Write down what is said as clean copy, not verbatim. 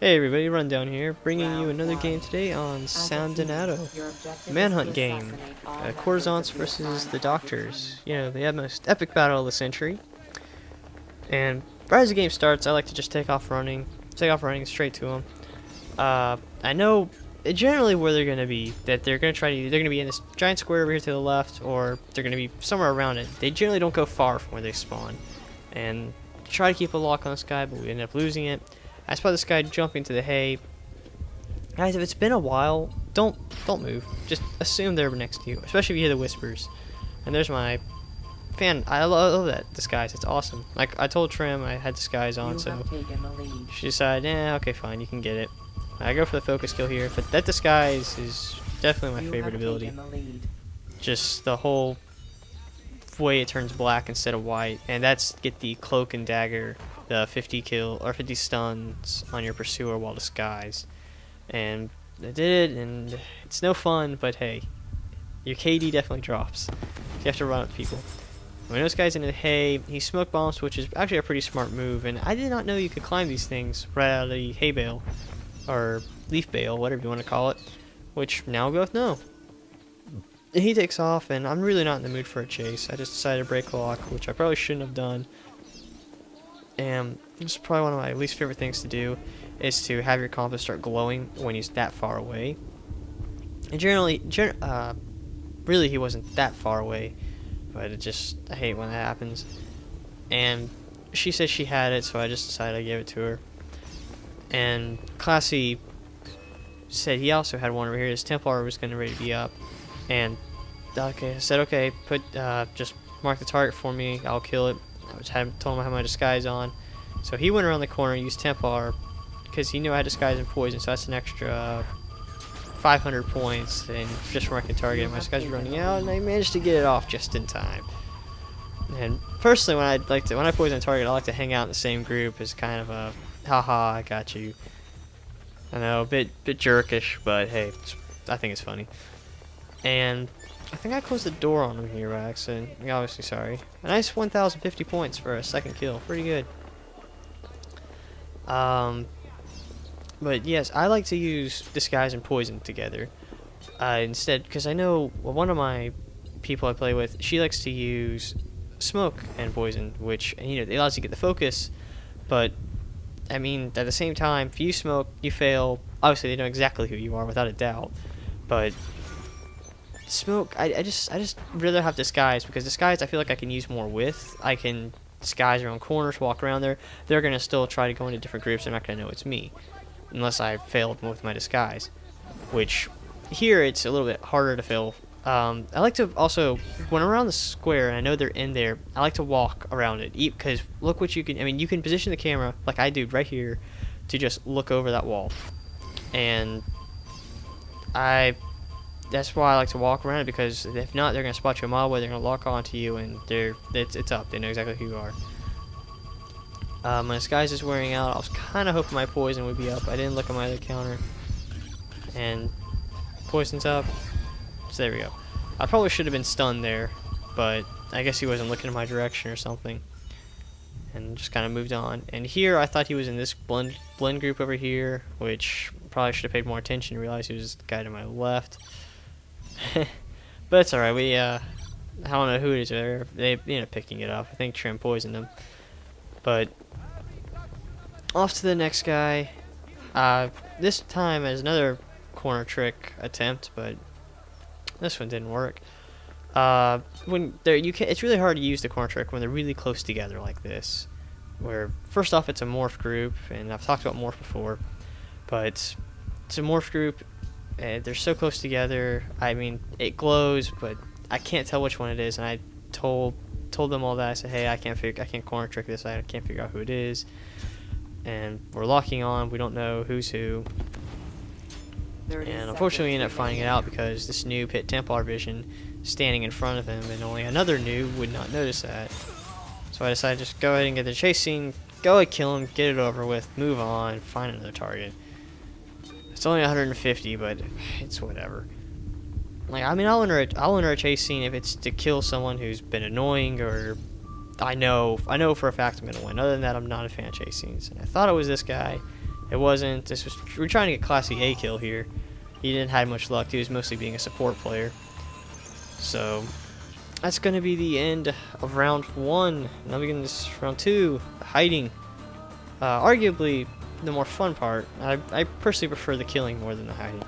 Hey everybody, Rundown here, bringing you another game today on San Donato. Manhunt game. Corzants versus the Doctors. You know, the most epic battle of the century. And right as the game starts, I like to just take off running straight to them. I know generally where they're going to be, that they're going to be in this giant square over here to the left, or they're going to be somewhere around it. They generally don't go far from where they spawn. And try to keep a lock on this guy, but we end up losing it. I spot this guy jumping to the hay. Guys, if it's been a while, don't move. Just assume they're next to you, especially if you hear the whispers. And there's my fan. I love that disguise. It's awesome. Like I told Trim, I had disguise on, so she decided, okay, fine, you can get it. I go for the focus kill here, but that disguise is definitely my favorite ability. Just the whole way it turns black instead of white, and that's get the cloak and dagger. The 50 kill or 50 stuns on your pursuer while disguised, and I did it, and it's no fun. But hey, your KD definitely drops. You have to run up to people. When this guy's in the hay, he smoke bombs, which is actually a pretty smart move. And I did not know you could climb these things right out of the hay bale or leaf bale, whatever you want to call it. Which now we both know. And he takes off, and I'm really not in the mood for a chase. I just decided to break lock, which I probably shouldn't have done. And this is probably one of my least favorite things to do, is to have your compass start glowing when he's that far away. And really he wasn't that far away, but I hate when that happens. And she said she had it, so I just decided I gave it to her. And Classy said he also had one over here. His Templar was going to ready to be up, and okay, I said okay, just mark the target for me. I'll kill it. I told him I had my disguise on, so he went around the corner and used Templar because he knew I had disguise and poison, so that's an extra 500 points and just from marking target. And my disguise was running out, and I managed to get it off just in time. And personally, when I poison a target, I like to hang out in the same group as kind of a haha, I got you. I know, a bit jerkish, but hey, I think it's funny. And I think I closed the door on him here by accident. I'm obviously sorry. A nice 1,050 points for a second kill. Pretty good. But yes, I like to use disguise and poison together instead, because I know one of my people I play with, she likes to use smoke and poison, which, you know, it allows you to get the focus. But I mean, at the same time, if you smoke, you fail. Obviously, they know exactly who you are without a doubt. But smoke, I just rather have disguise, because disguise I feel like I can use more with. I can disguise around corners, walk around there. They're gonna still try to go into different groups. They're not gonna know it's me unless I failed with my disguise, which here it's a little bit harder to fail. I like to also, when I'm around the square and I know they're in there, I like to walk around it, because look what you can, I mean, you can position the camera like I do right here to just look over that wall, and that's why I like to walk around it, because if not, they're going to spot you a mile away, they're going to lock onto you, and it's up. They know exactly who you are. My disguise is wearing out. I was kind of hoping my poison would be up. I didn't look at my other counter. And poison's up. So there we go. I probably should have been stunned there, but I guess he wasn't looking in my direction or something. And just kind of moved on. And here, I thought he was in this blend group over here, which probably should have paid more attention to realize he was the guy to my left. But it's alright, I don't know who it is there. They ended up picking it up. I think Trim poisoned him. But off to the next guy. This time as another corner trick attempt, but this one didn't work. It's really hard to use the corner trick when they're really close together like this. Where first off, it's a morph group, and I've talked about morph before, but it's a morph group. They're so close together. I mean, it glows, but I can't tell which one it is. And I told them all that. I said, hey, I can't corner trick this. I can't figure out who it is. And we're locking on. We don't know who's who. And unfortunately, we ended up finding it out because this new Pit Templar vision standing in front of him, and only another noob would not notice that. So I decided to just go ahead and get the chase scene, go ahead, kill him, get it over with, move on, find another target. It's only 150, but it's whatever. Like, I mean, I'll enter a chase scene if it's to kill someone who's been annoying, or I know for a fact I'm gonna win. Other than that, I'm not a fan of chase scenes. And I thought it was this guy, It wasn't. We're trying to get classy A kill here. He didn't have much luck. He was mostly being a support player. So that's going to be the end of round 1. Now we begin this round 2, hiding. Arguably the more fun part. I personally prefer the killing more than the hiding.